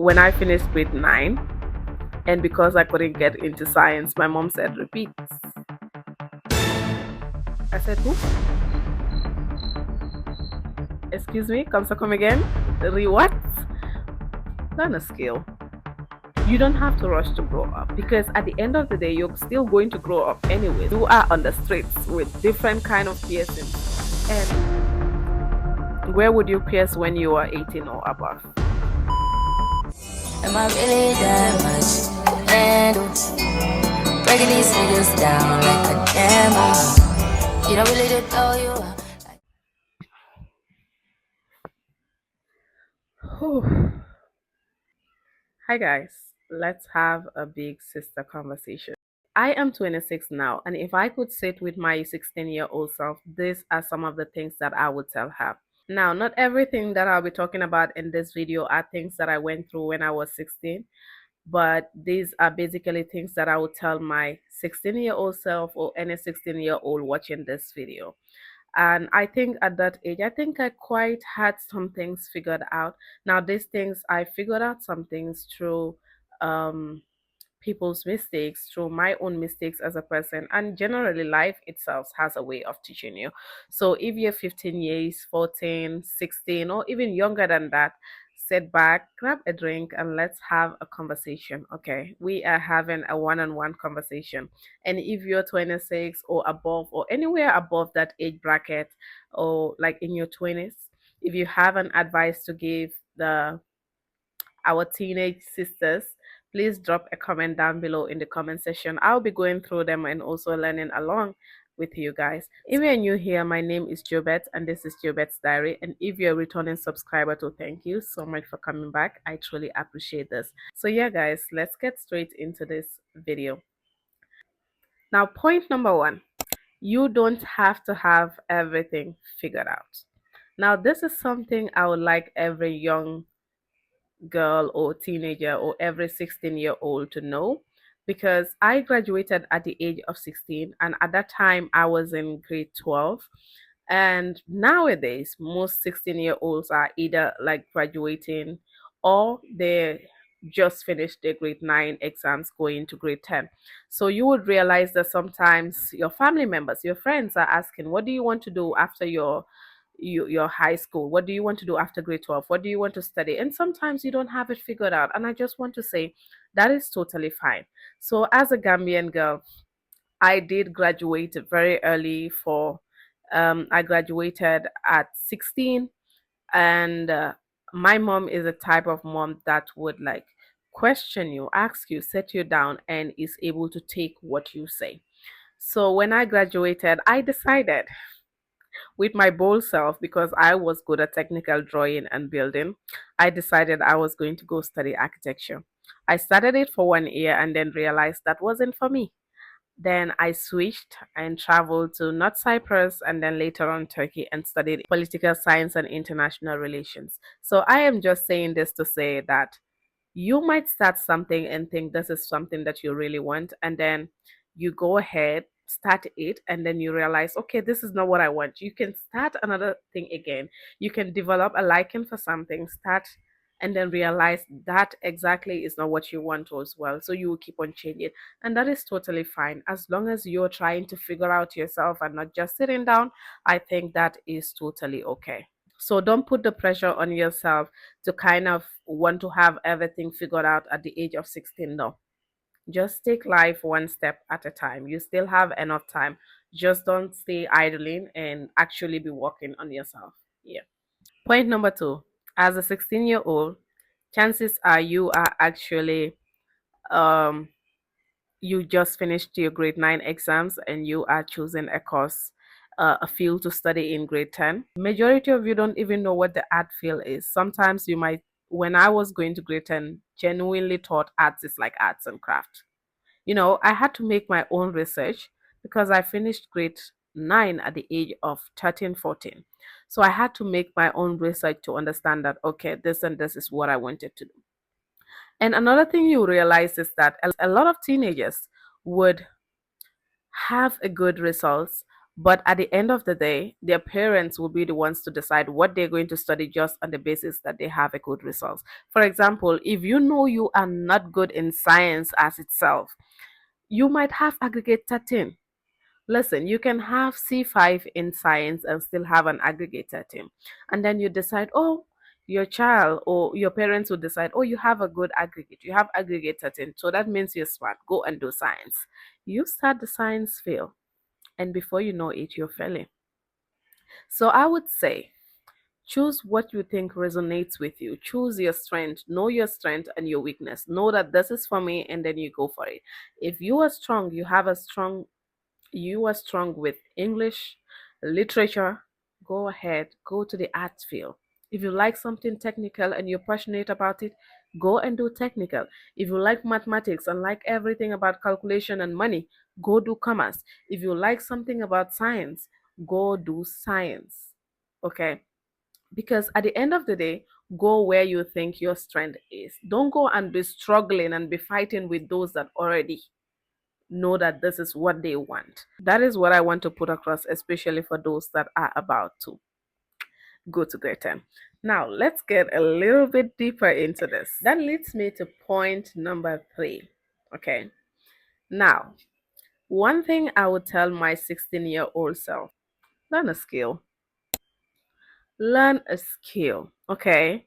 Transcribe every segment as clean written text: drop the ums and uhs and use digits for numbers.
When I finished grade 9, and because I couldn't get into science, my mom said, repeat. I said, who? Excuse me, come again? What? Learn a skill. You don't have to rush to grow up because at the end of the day, you're still going to grow up anyway. You are on the streets with different kind of piercings. And where would you pierce when you are 18 or above? Am I really that much to handle? Breaking these niggas down like a camel. You don't really to throw you out. Hi guys, let's have a big sister conversation. I am 26 now, and if I could sit with my 16-year-old self, these are some of the things that I would tell her. Now, not everything that I'll be talking about in this video are things that I went through when I was 16, but these are basically things that I would tell my 16-year-old self or any 16-year-old watching this video. And I think at that age, I think I quite had some things figured out. Now, these things, I figured out some things through um, people's mistakes, through my own mistakes as a person, and generally life itself has a way of teaching you. So if you're 15 years, 14, 16, or even younger than that, sit back, grab a drink, and let's have a conversation. Okay, we are having a one-on-one conversation. And if you're 26 or above, or anywhere above that age bracket, or like in your 20s, if you have an advice to give the our teenage sisters, please drop a comment down below in the comment section. I'll be going through them and also learning along with you guys. If you're new here, my name is Joebets and this is Joebets Diary. And if you're a returning subscriber, too, thank you so much for coming back. I truly appreciate this. So yeah, guys, let's get straight into this video. Now, point number one, you don't have to have everything figured out. Now, this is something I would like every young girl or teenager or every 16-year-old to know, because I graduated at the age of 16, and at that time I was in grade 12. And nowadays most 16-year-olds are either like graduating or they just finished their grade 9 exams going to grade 10. So you would realize that sometimes your family members, your friends are asking, what do you want to do after your high school? What do you want to do after grade 12? What do you want to study? And sometimes you don't have it figured out. And I just want to say that is totally fine. So as a Gambian girl, I did graduate very early for I graduated at 16. And my mom is a type of mom that would like question you, ask you, set you down, and is able to take what you say. So when I graduated, I decided with my bold self, because I was good at technical drawing and building, I decided I was going to go study architecture. I started it for 1 year and then realized that wasn't for me. Then I switched and traveled to North Cyprus and then later on Turkey and studied political science and international relations. So I am just saying this to say that you might start something and think this is something that you really want, and then you go ahead, start it, and then you realize, okay, this is not what I want. You can start another thing again. You can develop a liking for something, start, and then realize that exactly is not what you want as well. So you will keep on changing, and that is totally fine as long as you're trying to figure out yourself and not just sitting down. I think that is totally okay. So don't put the pressure on yourself to kind of want to have everything figured out at the age of 16. No, just take life one step at a time. You still have enough time. Just don't stay idling and actually be working on yourself. Yeah. Point number two, as a 16-year-old, chances are you are actually um you just finished your grade 9 exams and you are choosing a course, a field to study in grade 10. Majority of you don't even know what the art field is. Sometimes you might, when I was going to grade 10, genuinely thought arts is like arts and craft. I had to make my own research because I finished grade 9 at the age of 13, 14. So I had to make my own research to understand that, okay, this and this is what I wanted to do. And another thing you realize is that a lot of teenagers would have a good results, But at the end of the day, their parents will be the ones to decide what they're going to study just on the basis that they have a good result. For example, if you know you are not good in science as itself, you might have aggregate 13. Listen, you can have C5 in science and still have an aggregate 13. And then you decide, oh, your child or your parents will decide, oh, you have a good aggregate. You have aggregate 13. So that means you're smart. Go and do science. You start the science field, and before you know it, you're failing. So I would say choose what you think resonates with you. Choose your strength. Know your strength and your weakness. Know that this is for me, and then you go for it. If you are strong, you are strong with English, literature, go ahead, go to the arts field. If you like something technical and you're passionate about it, go and do technical. If you like mathematics and like everything about calculation and money, go do commerce. If you like something about science, go do science. Okay? Because at the end of the day, go where you think your strength is. Don't go and be struggling and be fighting with those that already know that this is what they want. That is what I want to put across, especially for those that are about to go to grade 10. Now, let's get a little bit deeper into this. That leads me to point number 3. Okay. Now, one thing I would tell my 16-year-old self: learn a skill. Learn a skill. Okay.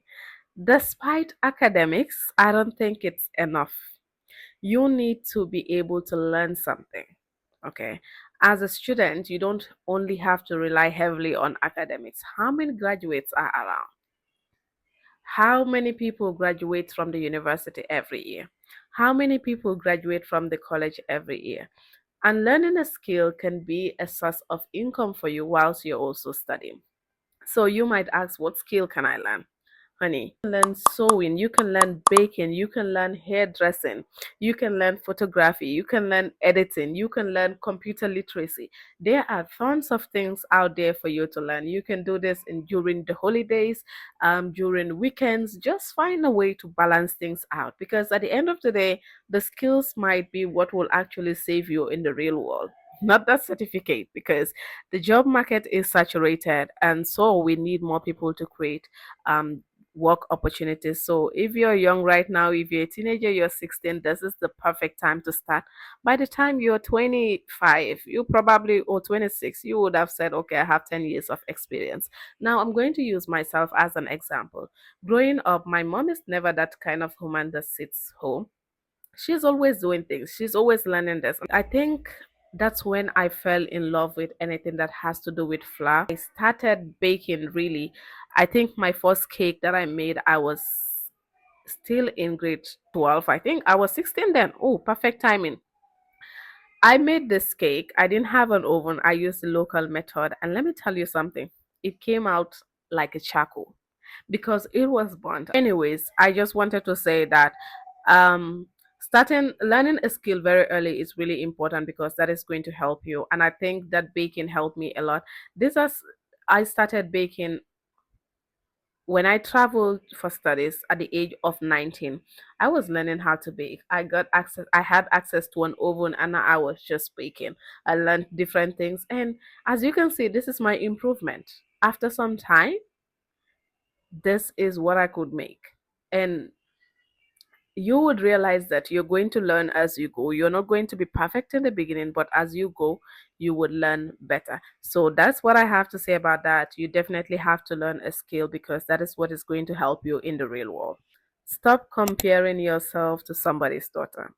Despite academics, I don't think it's enough. You need to be able to learn something. Okay. As a student, you don't only have to rely heavily on academics. How many graduates are around? How many people graduate from the university every year? How many people graduate from the college every year? And learning a skill can be a source of income for you whilst you're also studying. So you might ask, what skill can I learn? Honey, you can learn sewing, you can learn baking, you can learn hairdressing, you can learn photography, you can learn editing, you can learn computer literacy. There are tons of things out there for you to learn. You can do this during the holidays, during weekends. Just find a way to balance things out, because at the end of the day, the skills might be what will actually save you in the real world. Not that certificate, because the job market is saturated, and so we need more people to create um, work opportunities. So if you're young right now, if you're a teenager, you're 16, this is the perfect time to start. By the time you're 25, you probably, or 26, you would have said, okay, I have 10 years of experience. Now I'm going to use myself as an example. Growing up, my mom is never that kind of woman that sits home. She's always doing things. She's always learning this. I think that's when I fell in love with anything that has to do with flour. I started baking really. I think my first cake that I made, I was still in grade 12. I think I was 16 then. Oh, perfect timing. I made this cake. I didn't have an oven. I used the local method. And let me tell you something. It came out like a charcoal because it was burnt. Anyways, I just wanted to say that um starting learning a skill very early is really important, because that is going to help you. And I think that baking helped me a lot. This is I started baking when I traveled for studies at the age of 19. I was learning how to bake. I had access to an oven, and I was just baking. I learned different things, and as you can see, this is my improvement. After some time, this is what I could make. And you would realize that you're going to learn as you go. You're not going to be perfect in the beginning, but as you go, you would learn better. So that's what I have to say about that. You definitely have to learn a skill, because that is what is going to help you in the real world. Stop comparing yourself to somebody's daughter.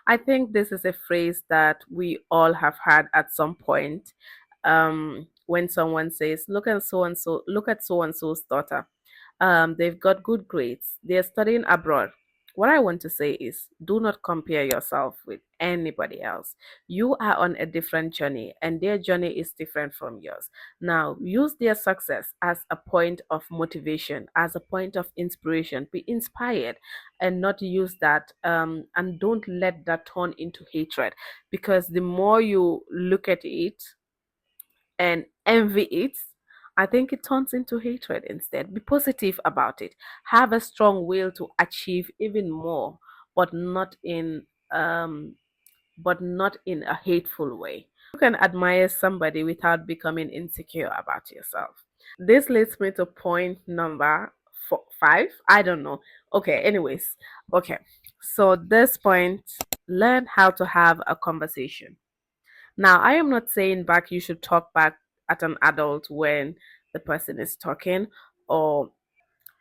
I think this is a phrase that we all have had at some point. When someone says, "Look at so and so, look at so and so's daughter. They've got good grades. They're studying abroad." What I want to say is, do not compare yourself with anybody else. You are on a different journey, and their journey is different from yours. Now, use their success as a point of motivation, as a point of inspiration. Be inspired, and not use that, and don't let that turn into hatred, because the more you look at it and envy it, I think it turns into hatred instead. Be positive about it. Have a strong will to achieve even more, but not in um but not in a hateful way. You can admire somebody without becoming insecure about yourself. This leads me to point number five. I don't know. Okay, anyways. Okay. So, this point, learn how to have a conversation. Now, I am not saying back you should talk back at an adult when the person is talking, or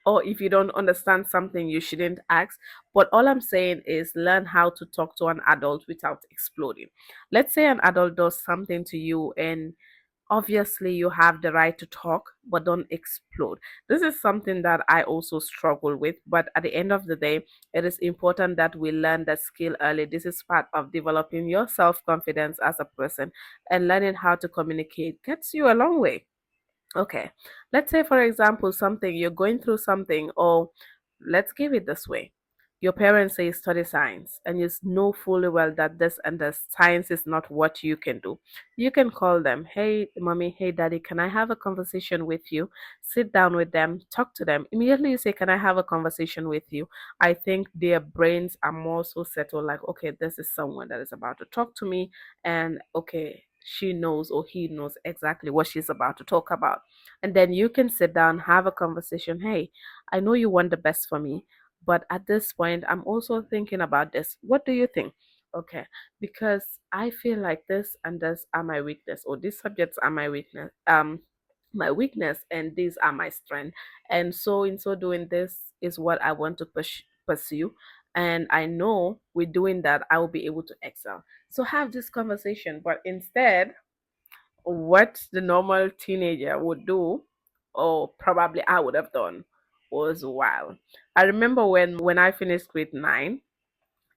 if you don't understand something you shouldn't ask. But all I'm saying is learn how to talk to an adult without exploding. Let's say an adult does something to you, and obviously you have the right to talk, but don't explode. This is something that I also struggle with, but at the end of the day, it is important that we learn that skill early. This is part of developing your self-confidence as a person, and learning how to communicate gets you a long way. Okay, let's say, for example, something you're going through something, or let's give it this way. Your parents say study science, and you know fully well that this and this science is not what you can do. You can call them, hey, mommy, hey, daddy, can I have a conversation with you? Sit down with them, talk to them. Immediately you say, can I have a conversation with you? I think their brains are more so settled, like, okay, this is someone that is about to talk to me, and okay, she knows or he knows exactly what she's about to talk about. And then you can sit down, have a conversation. Hey, I know you want the best for me, but at this point, I'm also thinking about this. What do you think? Okay, because I feel like this and this are my weakness, or these subjects are my weakness. My weakness, and these are my strength. And so, in so doing, this is what I want to pursue. And I know with doing that, I will be able to excel. So have this conversation, but instead, what the normal teenager would do, or probably I would have done, was wild. I remember when I finished grade 9,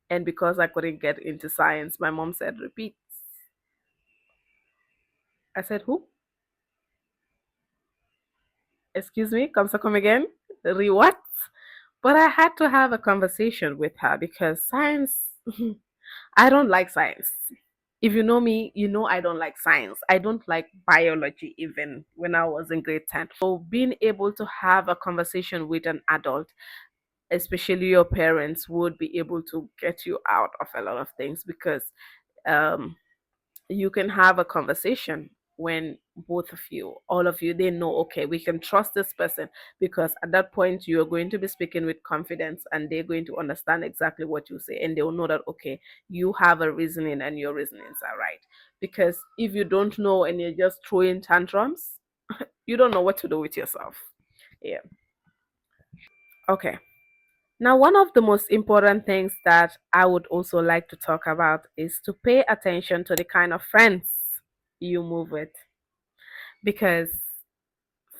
and because I couldn't get into science, my mom said, repeat. I said, who? Excuse me, come again? Re what? But I had to have a conversation with her because science, I don't like science. If you know me, you know I don't like science. I don't like biology even when I was in grade 10. So being able to have a conversation with an adult, especially your parents, would be able to get you out of a lot of things, because um you can have a conversation when both of you, all of you, they know, okay, we can trust this person, because at that point you're going to be speaking with confidence, and they're going to understand exactly what you say, and they'll know that, okay, you have a reasoning and your reasonings are right. Because if you don't know and you're just throwing tantrums, you don't know what to do with yourself. Yeah. Okay. Now, one of the most important things that I would also like to talk about is to pay attention to the kind of friends you move with, because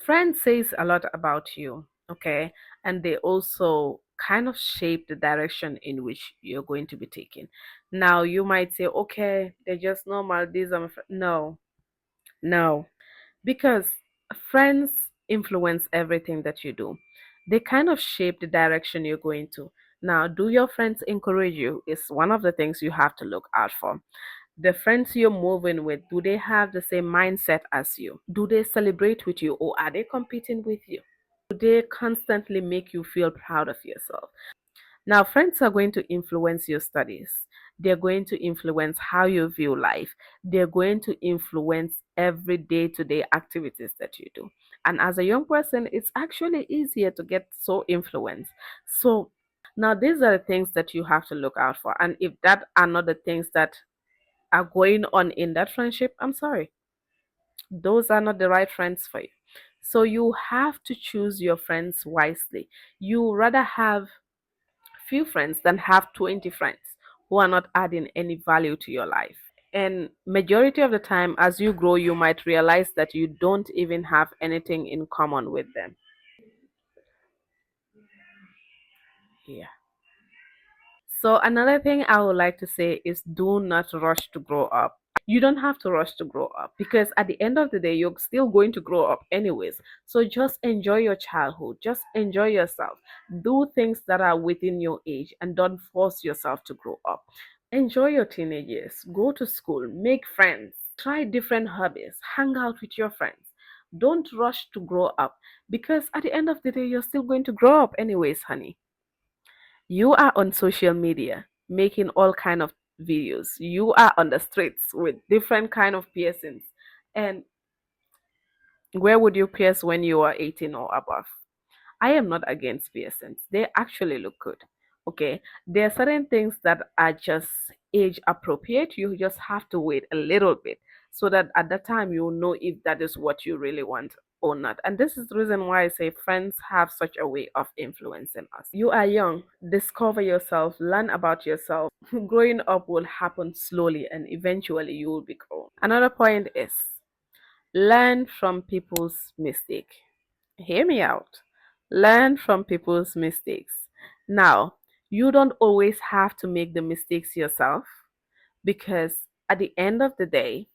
friends says a lot about you, okay? And they also kind of shape the direction in which you're going to be taking. Now, you might say, okay, they're just normal, these are my no, no, because friends influence everything that you do. They kind of shape the direction you're going to. Now, do your friends encourage you? Is one of the things you have to look out for. The friends you're moving with, do they have the same mindset as you? Do they celebrate with you, or are they competing with you? Do they constantly make you feel proud of yourself? Now, friends are going to influence your studies. They're going to influence how you view life. They're going to influence every day to day activities that you do. And as a young person, it's actually easier to get so influenced. So, now these are the things that you have to look out for. And if that are not the things that are going on in that friendship, I'm sorry, those are not the right friends for you. So, you have to choose your friends wisely. You rather have few friends than have 20 friends who are not adding any value to your life. And majority of the time, as you grow, you might realize that you don't even have anything in common with them. Yeah. So another thing I would like to say is, do not rush to grow up. You don't have to rush to grow up, because at the end of the day, you're still going to grow up anyways. So just enjoy your childhood, just enjoy yourself, do things that are within your age, and don't force yourself to grow up. Enjoy your teenage years, go to school, make friends, try different hobbies, hang out with your friends. Don't rush to grow up, because at the end of the day, you're still going to grow up anyways, honey. You are on social media making all kind of videos. You are on the streets with different kind of piercings. And where would you pierce when you are 18 or above? I am not against piercings. They actually look good. Okay. There are certain things that are just age appropriate. You just have to wait a little bit so that at that time you'll know if that is what you really want or not. And this is the reason why I say friends have such a way of influencing us. You are young, discover yourself, learn about yourself. Growing up will happen slowly and eventually you will be grown. Another point is learn from people's mistake. Hear me out. Learn from people's mistakes. Now, you don't always have to make the mistakes yourself because at the end of the day,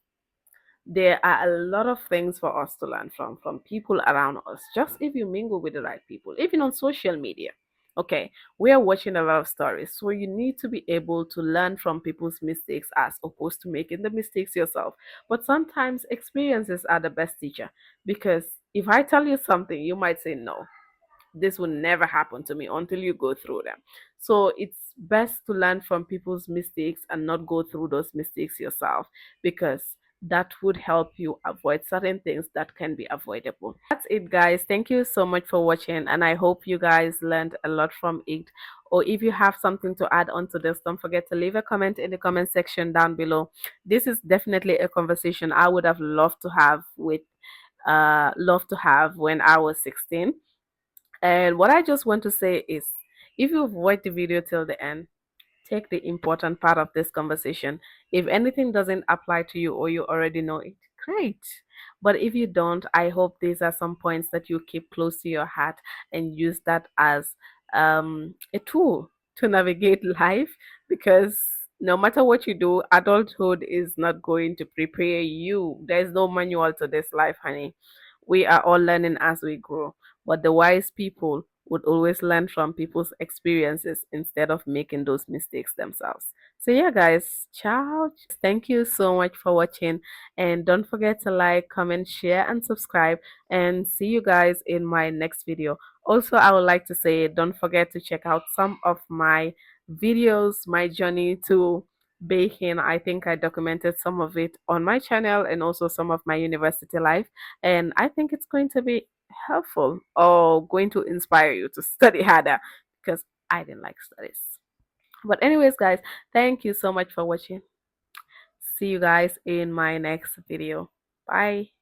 there are a lot of things for us to learn from people around us. Just if you mingle with the right people, even on social media. Okay, we are watching a lot of stories, so you need to be able to learn from people's mistakes as opposed to making the mistakes yourself. But sometimes experiences are the best teacher because if I tell you something, you might say no, this will never happen to me until you go through them. So it's best to learn from people's mistakes and not go through those mistakes yourself because that would help you avoid certain things that can be avoidable. That's it, guys. Thank you so much for watching, and I hope you guys learned a lot from it. Or if you have something to add on to this, don't forget to leave a comment in the comment section down below. This is definitely a conversation I would have loved to have when I was 16. And what I just want to say is if you've watched the video till the end, take the important part of this conversation. If anything doesn't apply to you or you already know it, great. But if you don't, I hope these are some points that you keep close to your heart and use that as a tool to navigate life because no matter what you do, adulthood is not going to prepare you. There's no manual to this life, honey. We are all learning as we grow. But the wise people would always learn from people's experiences instead of making those mistakes themselves. So, yeah, guys, ciao. Thank you so much for watching. And don't forget to like, comment, share, and subscribe. And see you guys in my next video. Also, I would like to say, don't forget to check out some of my videos, my journey to baking. I think I documented some of it on my channel and also some of my university life. And I think it's going to be helpful or going to inspire you to study harder because I didn't like studies. But anyways, guys, thank you so much for watching. See you guys in my next video. Bye.